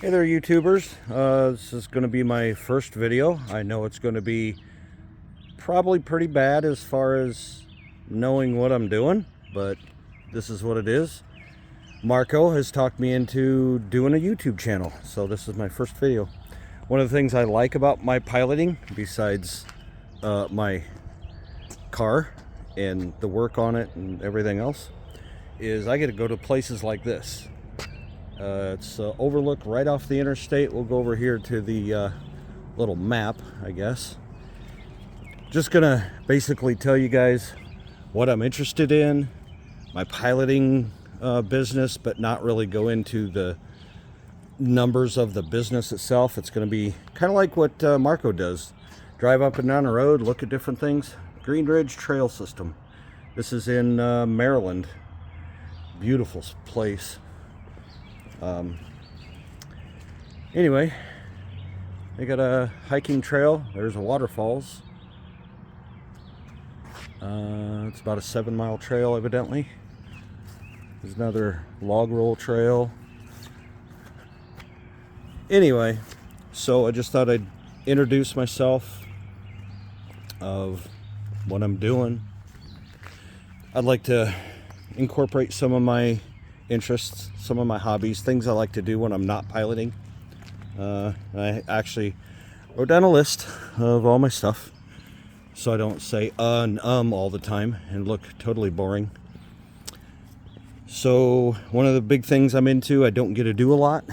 Hey there, YouTubers. This is going to be my first video. I know it's going to be probably pretty bad as far as knowing what I'm doing, but this is what it is. Marco has talked me into doing a YouTube channel, so this is my first video. One of the things I like about my piloting, besides my car and the work on it and everything else, is I get to go to places like this. It's overlook right off the interstate. We'll go over here to the little map, I guess. Just gonna basically tell you guys what I'm interested in, my piloting business, but not really go into the numbers of the business itself. It's gonna be kind of like what Marco does. Drive up and down the road, look at different things. Green Ridge Trail System. This is in Maryland. Beautiful place. Anyway, they got a hiking trail. There's a waterfalls. It's about a 7-mile trail, evidently. There's another log roll trail. Anyway, so I just thought I'd introduce myself of what I'm doing. I'd like to incorporate some of my interests, some of my hobbies, things I like to do when I'm not piloting. I actually wrote down a list of all my stuff so I don't say and all the time and look totally boring. So one of the big things I'm into, I don't get to do a lot,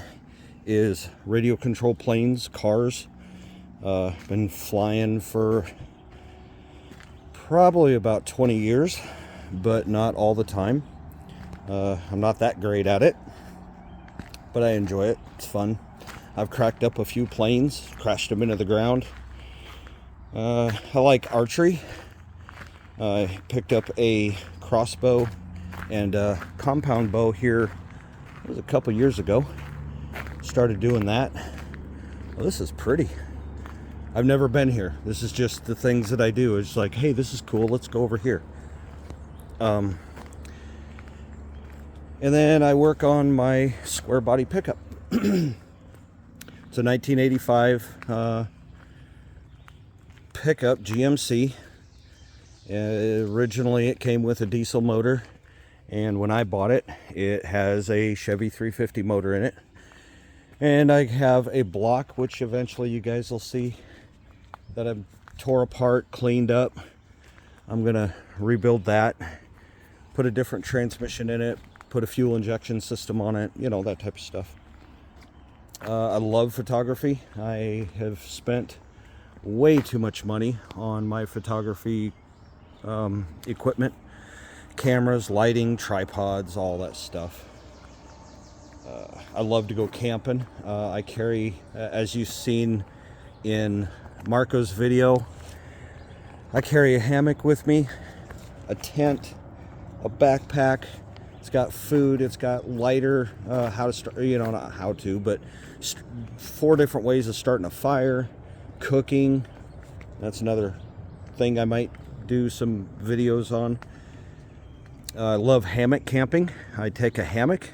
is radio control planes, cars. Been flying for probably about 20 years, but not all the time. I'm not that great at it, but I enjoy it. It's fun. I've cracked up a few planes, crashed them into the ground. I like archery. I picked up a crossbow and a compound bow here, it was a couple years ago. Started doing that. Well, this is pretty. I've never been here. This is just the things that I do. It's like, hey, this is cool. Let's go over here. And then I work on my square body pickup. It's a 1985 pickup GMC. Originally it came with a diesel motor, and when I bought it, it has a Chevy 350 motor in it. And I have a block, which eventually you guys will see, that I've tore apart, cleaned up. I'm gonna rebuild that, put a different transmission in it, put a fuel injection system on it, you know, that type of stuff. I love photography. I have spent way too much money on my photography equipment, cameras, lighting, tripods, all that stuff. I love to go camping. I carry, as you've seen in Marco's video, I carry a hammock with me, a tent, a backpack. It's got food, it's got lighter, how to start, you know, not how to, but 4 different ways of starting a fire, cooking. That's another thing I might do some videos on. I love hammock camping. I take a hammock,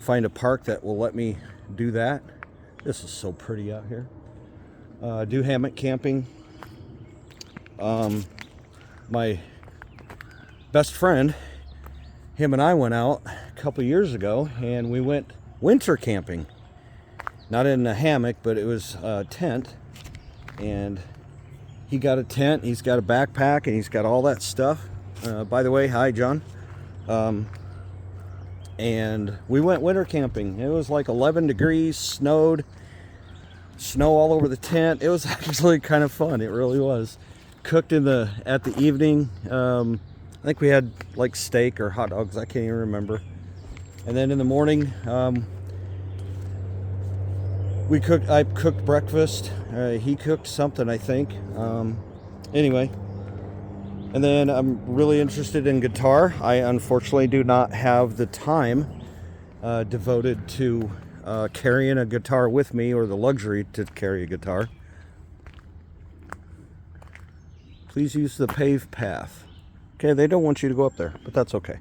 find a park that will let me do that. This is so pretty out here. Do hammock camping. My best friend, him and I went out a couple years ago and we went winter camping. Not in a hammock, but it was a tent. And he got a tent, he's got a backpack, and he's got all that stuff. By the way, hi John. And we went winter camping. It was like 11 degrees, snowed, snow all over the tent. It was actually kind of fun. It really was. Cooked at the evening. I think we had like steak or hot dogs, I can't even remember. And then in the morning, I cooked breakfast. He cooked something, I think. Anyway, and then I'm really interested in guitar. I unfortunately do not have the time devoted to carrying a guitar with me, or the luxury to carry a guitar. Please use the paved path. Okay, they don't want you to go up there, but that's okay.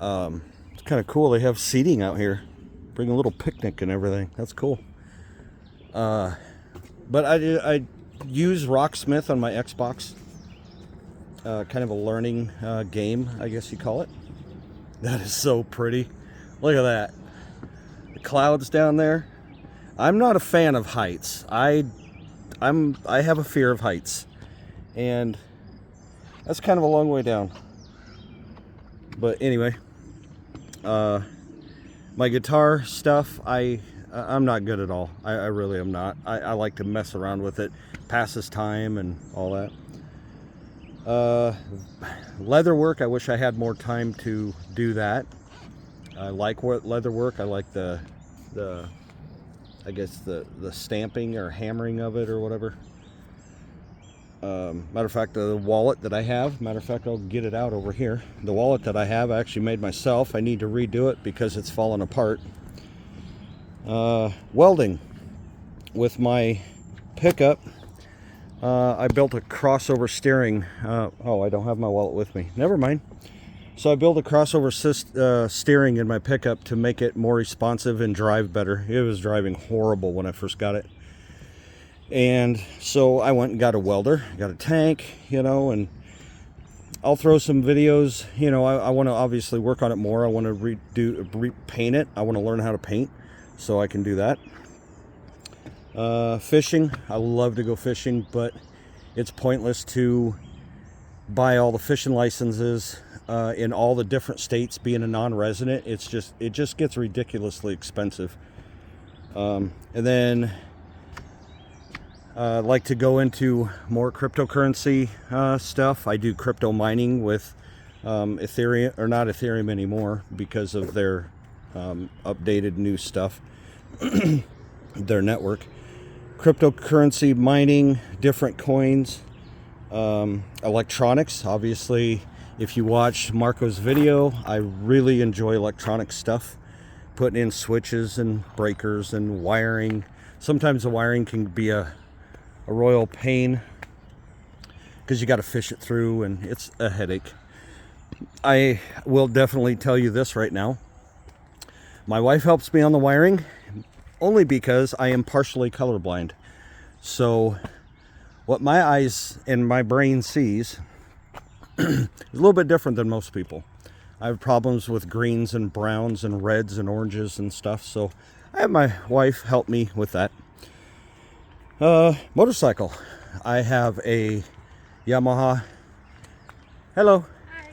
It's kind of cool. They have seating out here. Bring a little picnic and everything. That's cool. But I use Rocksmith on my Xbox. Kind of a learning game, I guess you call it. That is so pretty. Look at that. The clouds down there. I'm not a fan of heights. I have a fear of heights. And that's kind of a long way down. But anyway, my guitar stuff, I'm not good at all. I really am not. I like to mess around with it, passes time and all that. Leather work, I wish I had more time to do that. I like leather work. I like the I guess the stamping or hammering of it or whatever. Matter of fact, the wallet that I have, I'll get it out over here. The wallet that I have, I actually made myself. I need to redo it because it's fallen apart. Welding with my pickup. I built a crossover steering. Oh, I don't have my wallet with me. Never mind. So I built a crossover steering in my pickup to make it more responsive and drive better. It was driving horrible when I first got it. And so I went and got a welder, got a tank, and I'll throw some videos. I want to obviously work on it more. I want to repaint it. I want to learn how to paint so I can do that. Fishing, I love to go fishing, but it's pointless to buy all the fishing licenses in all the different states. Being a non-resident, it just gets ridiculously expensive. And then I'd like to go into more cryptocurrency stuff. I do crypto mining with Ethereum, or not Ethereum anymore because of their updated new stuff, their network. Cryptocurrency mining, different coins, electronics. Obviously, if you watch Marco's video, I really enjoy electronic stuff, putting in switches and breakers and wiring. Sometimes the wiring can be a royal pain because you got to fish it through and it's a headache. I will definitely tell you this right now. My wife helps me on the wiring only because I am partially colorblind. So what my eyes and my brain sees is a little bit different than most people. I have problems with greens and browns and reds and oranges and stuff. So I have my wife help me with that. Motorcycle. I have a Yamaha. Hello. Hi.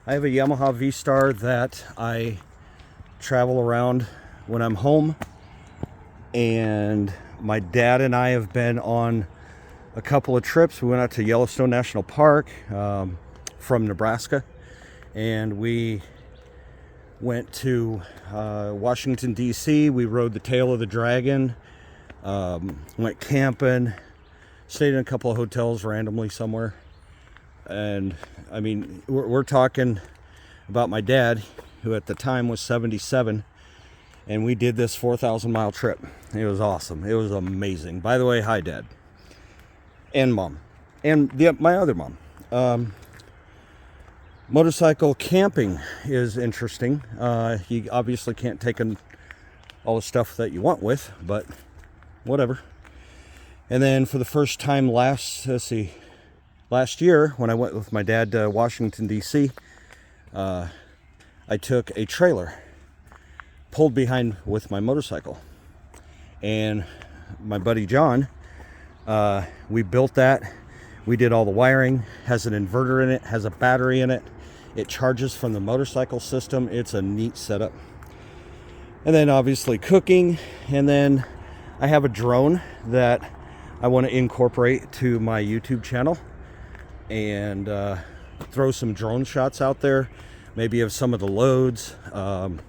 I have a Yamaha V-Star that I travel around when I'm home. And my dad and I have been on a couple of trips. We went out to Yellowstone National Park from Nebraska. And we went to Washington, D.C. We rode the tail of the dragon. Went camping, stayed in a couple of hotels randomly somewhere. And I mean, we're talking about my dad, who at the time was 77, and we did this 4,000 mile trip. It was awesome. It was amazing. By the way, hi Dad and Mom and my other mom. Motorcycle camping is interesting. You obviously can't take all the stuff that you want with, but whatever. And then for the first time last year, when I went with my dad to Washington, D.C., I took a trailer, pulled behind with my motorcycle. And my buddy John, we built that. We did all the wiring, has an inverter in it, has a battery in it. It charges from the motorcycle system. It's a neat setup. And then obviously cooking, and then I have a drone that I want to incorporate to my YouTube channel and throw some drone shots out there, maybe of some of the loads, where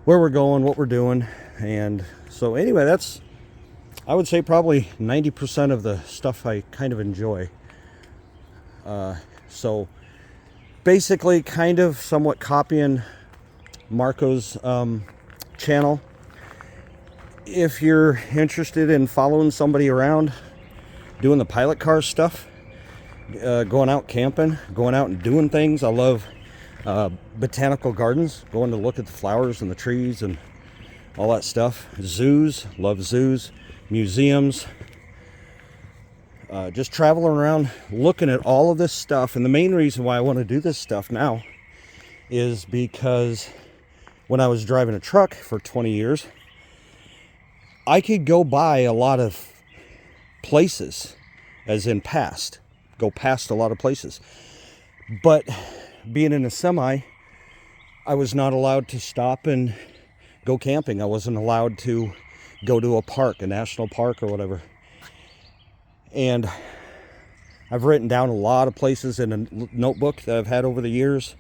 we're going, what we're doing. And so anyway, that's, I would say, probably 90% of the stuff I kind of enjoy. So basically kind of somewhat copying Marco's channel. If you're interested in following somebody around, doing the pilot car stuff, going out camping, going out and doing things. I love Botanical gardens, going to look at the flowers and the trees and all that stuff. Zoos, love zoos. Museums. Just traveling around looking at all of this stuff. And the main reason why I want to do this stuff now is because when I was driving a truck for 20 years, I could go by a lot of places, as in go past a lot of places. But being in a semi, I was not allowed to stop and go camping. I wasn't allowed to go to a park, a national park or whatever. And I've written down a lot of places in a notebook that I've had over the years.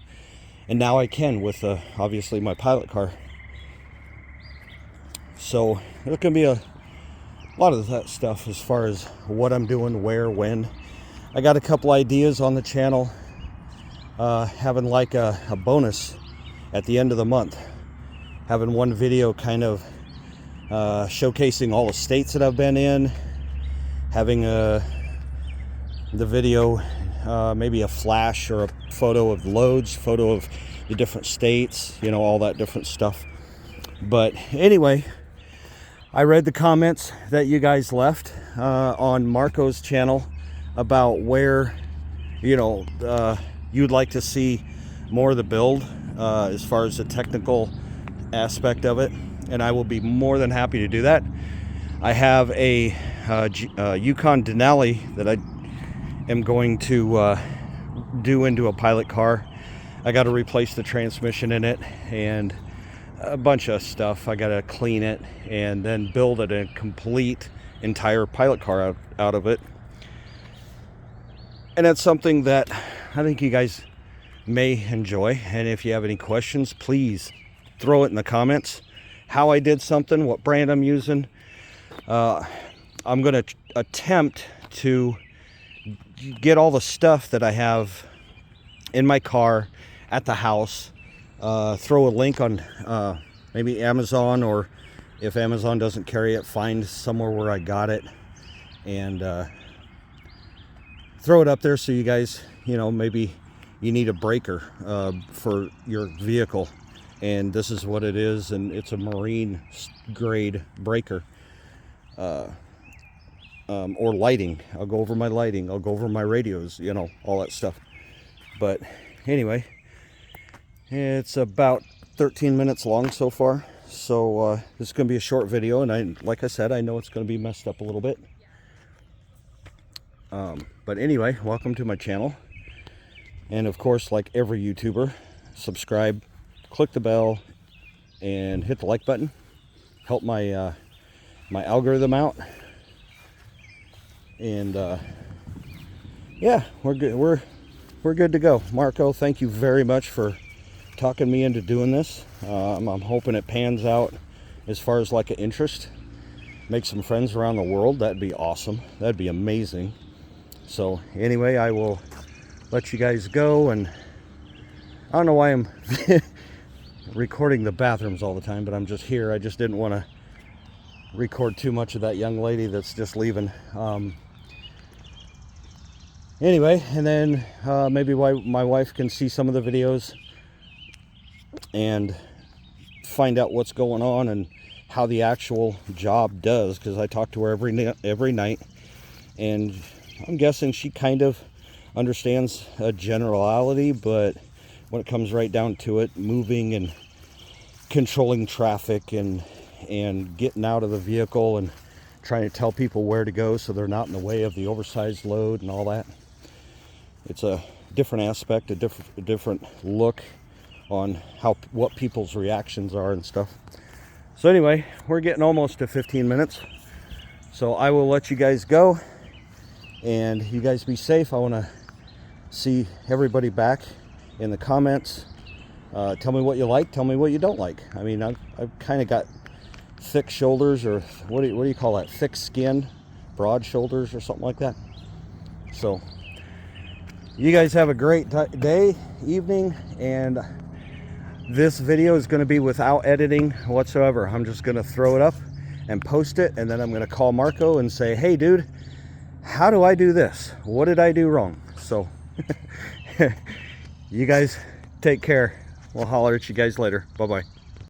And now I can with obviously my pilot car. So there's going to be a lot of that stuff as far as what I'm doing, where, when. I got a couple ideas on the channel, having like a bonus at the end of the month, having one video kind of showcasing all the states that I've been in, having the video maybe a flash or a photo of loads, photo of the different states, you know, all that different stuff. But anyway, I read the comments that you guys left on Marco's channel about where, you know, you'd like to see more of the build as far as the technical aspect of it, and I will be more than happy to do that. I have a Yukon Denali that I am going to do into a pilot car. I got to replace the transmission in it and a bunch of stuff. I got to clean it and then build it a complete entire pilot car out of it. And that's something that I think you guys may enjoy. And if you have any questions, please throw it in the comments. How I did something, what brand I'm using. I'm going to attempt to get all the stuff that I have in my car at the house. Throw a link on maybe Amazon, or if Amazon doesn't carry it, find somewhere where I got it and throw it up there so you guys, you know, maybe you need a breaker for your vehicle, and this is what it is, and it's a marine grade breaker. Or lighting. I'll go over my lighting. I'll go over my radios, you know, all that stuff. But anyway, it's about 13 minutes long so far. So this is going to be a short video. And like I said, I know it's going to be messed up a little bit. But anyway, welcome to my channel. And of course, like every YouTuber, subscribe, click the bell, and hit the like button. Help my my algorithm out. And yeah, we're good. We're good to go. Marco, thank you very much for talking me into doing this. I'm hoping it pans out as far as like an interest. Make some friends around the world. That'd be awesome. That'd be amazing. So anyway, I will let you guys go. And I don't know why I'm recording the bathrooms all the time, but I'm just here. I just didn't want to record too much of that young lady that's just leaving. Anyway, and then maybe my wife can see some of the videos and find out what's going on and how the actual job does, because I talk to her every night, and I'm guessing she kind of understands a generality, but when it comes right down to it, moving and controlling traffic and getting out of the vehicle and trying to tell people where to go so they're not in the way of the oversized load and all that. It's a different aspect, a different look on what people's reactions are and stuff. So anyway, we're getting almost to 15 minutes. So I will let you guys go, and you guys be safe. I want to see everybody back in the comments. Tell me what you like, tell me what you don't like. I mean, I've kind of got thick shoulders, or what do you call that? Thick skin, broad shoulders, or something like that. So you guys have a great day, evening, and this video is going to be without editing whatsoever. I'm just going to throw it up and post it, and then I'm going to call Marco and say, hey dude, how do I do this? What did I do wrong? So you guys Take care. We'll holler at you guys later. Bye-bye.